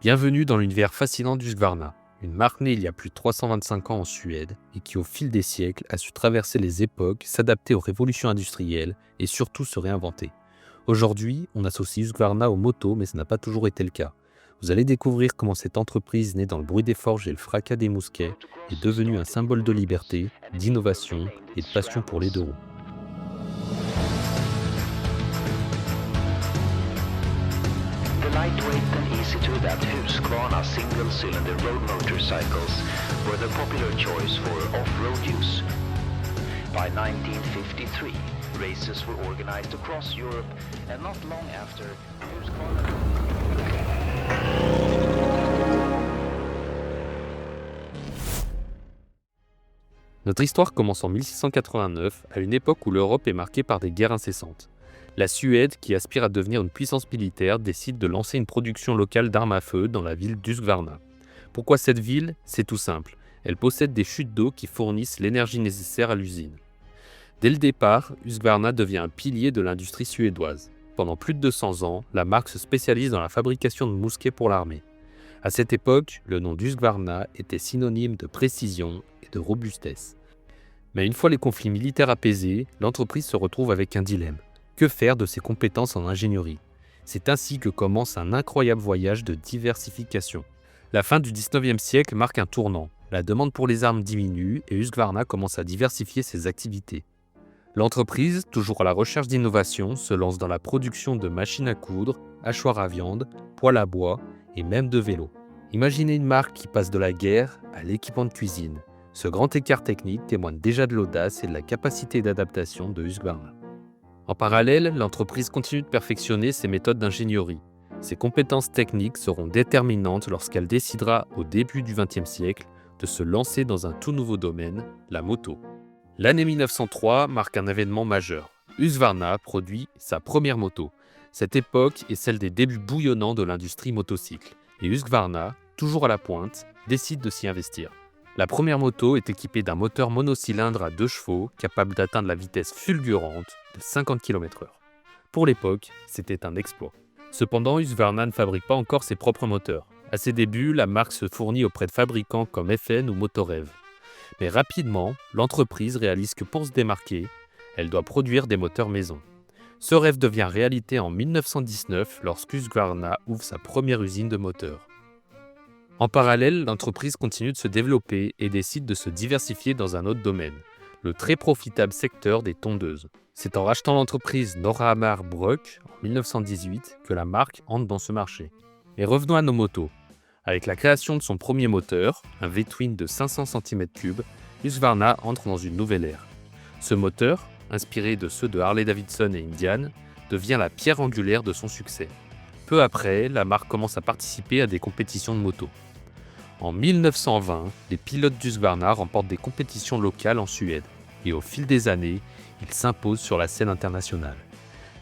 Bienvenue dans l'univers fascinant d'Husqvarna, une marque née il y a plus de 325 ans en Suède et qui au fil des siècles a su traverser les époques, s'adapter aux révolutions industrielles et surtout se réinventer. Aujourd'hui, on associe Husqvarna aux motos, mais ce n'a pas toujours été le cas. Vous allez découvrir comment cette entreprise née dans le bruit des forges et le fracas des mousquets est devenue un symbole de liberté, d'innovation et de passion pour les deux roues. The lightweight and easy to adapt Husqvarna single-cylinder road motorcycles were the popular choice for off-road use. By 1953, races were organized across Europe, and not long after, Husqvarna... Notre histoire commence en 1689, à une époque où l'Europe est marquée par des guerres incessantes. La Suède, qui aspire à devenir une puissance militaire, décide de lancer une production locale d'armes à feu dans la ville d'Husqvarna. Pourquoi cette ville ? C'est tout simple. Elle possède des chutes d'eau qui fournissent l'énergie nécessaire à l'usine. Dès le départ, Husqvarna devient un pilier de l'industrie suédoise. Pendant plus de 200 ans, la marque se spécialise dans la fabrication de mousquets pour l'armée. À cette époque, le nom d'Husqvarna était synonyme de précision et de robustesse. Mais une fois les conflits militaires apaisés, l'entreprise se retrouve avec un dilemme. Que faire de ses compétences en ingénierie ? C'est ainsi que commence un incroyable voyage de diversification. La fin du 19e siècle marque un tournant. La demande pour les armes diminue et Husqvarna commence à diversifier ses activités. L'entreprise, toujours à la recherche d'innovation, se lance dans la production de machines à coudre, hachoirs à viande, poêles à bois et même de vélos. Imaginez une marque qui passe de la guerre à l'équipement de cuisine. Ce grand écart technique témoigne déjà de l'audace et de la capacité d'adaptation de Husqvarna. En parallèle, l'entreprise continue de perfectionner ses méthodes d'ingénierie. Ses compétences techniques seront déterminantes lorsqu'elle décidera, au début du XXe siècle, de se lancer dans un tout nouveau domaine, la moto. L'année 1903 marque un événement majeur. Husqvarna produit sa première moto. Cette époque est celle des débuts bouillonnants de l'industrie motocycle. Et Husqvarna, toujours à la pointe, décide de s'y investir. La première moto est équipée d'un moteur monocylindre à 2 chevaux capable d'atteindre la vitesse fulgurante de 50 km/h. Pour l'époque, c'était un exploit. Cependant, Husqvarna ne fabrique pas encore ses propres moteurs. À ses débuts, la marque se fournit auprès de fabricants comme FN ou Motorev. Mais rapidement, l'entreprise réalise que pour se démarquer, elle doit produire des moteurs maison. Ce rêve devient réalité en 1919 lorsqu'Husqvarna ouvre sa première usine de moteurs. En parallèle, l'entreprise continue de se développer et décide de se diversifier dans un autre domaine, le très profitable secteur des tondeuses. C'est en rachetant l'entreprise Norhamar Bruk en 1918 que la marque entre dans ce marché. Mais revenons à nos motos. Avec la création de son premier moteur, un V-twin de 500 cm3, Husqvarna entre dans une nouvelle ère. Ce moteur, inspiré de ceux de Harley-Davidson et Indian, devient la pierre angulaire de son succès. Peu après, la marque commence à participer à des compétitions de motos. En 1920, les pilotes d'Husqvarna remportent des compétitions locales en Suède et au fil des années, ils s'imposent sur la scène internationale.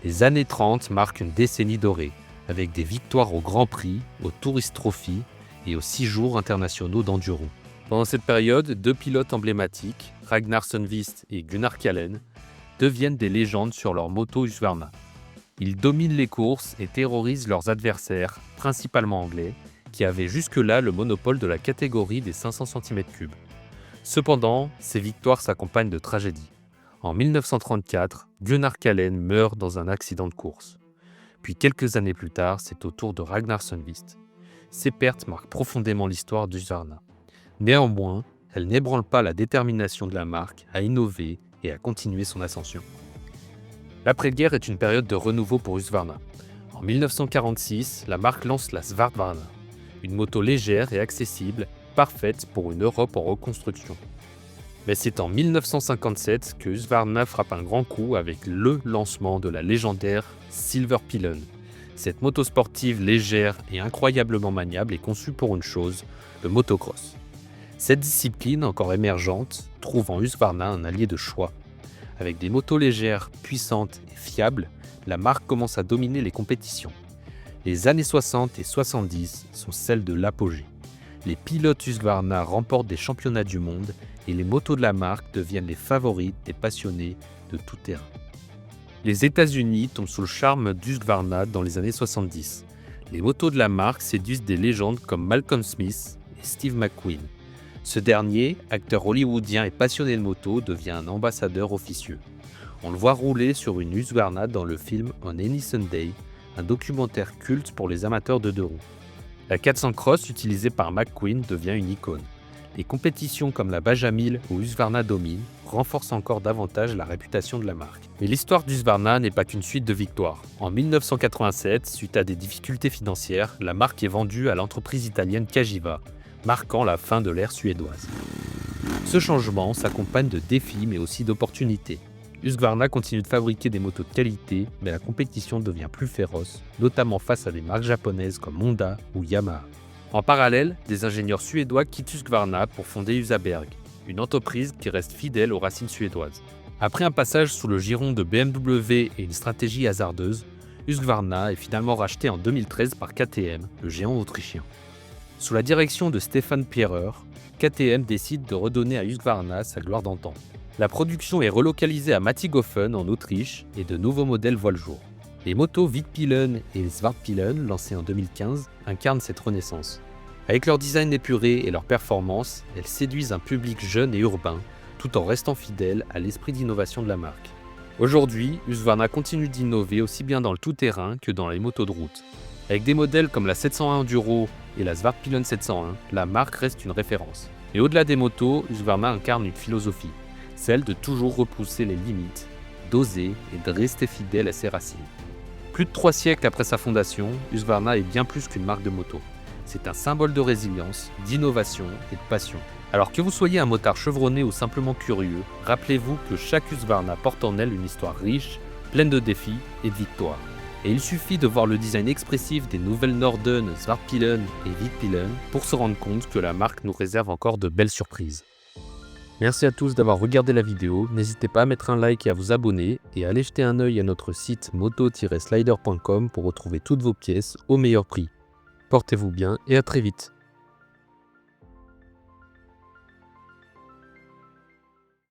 Les années 30 marquent une décennie dorée, avec des victoires au Grand Prix, au Tourist Trophy et aux 6 jours internationaux d'enduro. Pendant cette période, 2 pilotes emblématiques, Ragnar Sundqvist et Gunnar Kallen, deviennent des légendes sur leur moto Husqvarna. Ils dominent les courses et terrorisent leurs adversaires, principalement anglais, qui avaient jusque-là le monopole de la catégorie des 500 cm3. Cependant, ces victoires s'accompagnent de tragédies. En 1934, Gunnar Kallen meurt dans un accident de course. Puis quelques années plus tard, c'est au tour de Ragnar Sundqvist. Ces pertes marquent profondément l'histoire d'Husqvarna. Néanmoins, elles n'ébranlent pas la détermination de la marque à innover et à continuer son ascension. L'après-guerre est une période de renouveau pour Husqvarna. En 1946, la marque lance la Svartvarna, une moto légère et accessible, parfaite pour une Europe en reconstruction. Mais c'est en 1957 que Husqvarna frappe un grand coup avec le lancement de la légendaire Silver Pillon. Cette moto sportive légère et incroyablement maniable est conçue pour une chose, le motocross. Cette discipline, encore émergente, trouve en Husqvarna un allié de choix. Avec des motos légères, puissantes et fiables, la marque commence à dominer les compétitions. Les années 60 et 70 sont celles de l'apogée. Les pilotes Husqvarna remportent des championnats du monde et les motos de la marque deviennent les favorites des passionnés de tout terrain. Les États-Unis tombent sous le charme d'Husqvarna dans les années 70. Les motos de la marque séduisent des légendes comme Malcolm Smith et Steve McQueen. Ce dernier, acteur hollywoodien et passionné de moto, devient un ambassadeur officieux. On le voit rouler sur une Husqvarna dans le film On Any Sunday, un documentaire culte pour les amateurs de deux roues. La 400 Cross utilisée par McQueen devient une icône. Les compétitions comme la Baja 1000 où Husqvarna domine renforcent encore davantage la réputation de la marque. Mais l'histoire d'Husqvarna n'est pas qu'une suite de victoires. En 1987, suite à des difficultés financières, la marque est vendue à l'entreprise italienne Cagiva, marquant la fin de l'ère suédoise. Ce changement s'accompagne de défis mais aussi d'opportunités. Husqvarna continue de fabriquer des motos de qualité, mais la compétition devient plus féroce, notamment face à des marques japonaises comme Honda ou Yamaha. En parallèle, des ingénieurs suédois quittent Husqvarna pour fonder Usaberg, une entreprise qui reste fidèle aux racines suédoises. Après un passage sous le giron de BMW et une stratégie hasardeuse, Husqvarna est finalement racheté en 2013 par KTM, le géant autrichien. Sous la direction de Stefan Pierer, KTM décide de redonner à Husqvarna sa gloire d'antan. La production est relocalisée à Mattighofen en Autriche et de nouveaux modèles voient le jour. Les motos Wittpilen et Svartpilen, lancées en 2015, incarnent cette renaissance. Avec leur design épuré et leur performance, elles séduisent un public jeune et urbain, tout en restant fidèles à l'esprit d'innovation de la marque. Aujourd'hui, Husqvarna continue d'innover aussi bien dans le tout-terrain que dans les motos de route. Avec des modèles comme la 701 Enduro et la Svartpilen 701, la marque reste une référence. Et au-delà des motos, Husqvarna incarne une philosophie, celle de toujours repousser les limites, d'oser et de rester fidèle à ses racines. Plus de 3 siècles après sa fondation, Husqvarna est bien plus qu'une marque de moto. C'est un symbole de résilience, d'innovation et de passion. Alors que vous soyez un motard chevronné ou simplement curieux, rappelez-vous que chaque Husqvarna porte en elle une histoire riche, pleine de défis et de victoires. Et il suffit de voir le design expressif des nouvelles Norden, Svartpilen et Wittpilen pour se rendre compte que la marque nous réserve encore de belles surprises. Merci à tous d'avoir regardé la vidéo, n'hésitez pas à mettre un like et à vous abonner, et à aller jeter un œil à notre site moto-slider.com pour retrouver toutes vos pièces au meilleur prix. Portez-vous bien et à très vite.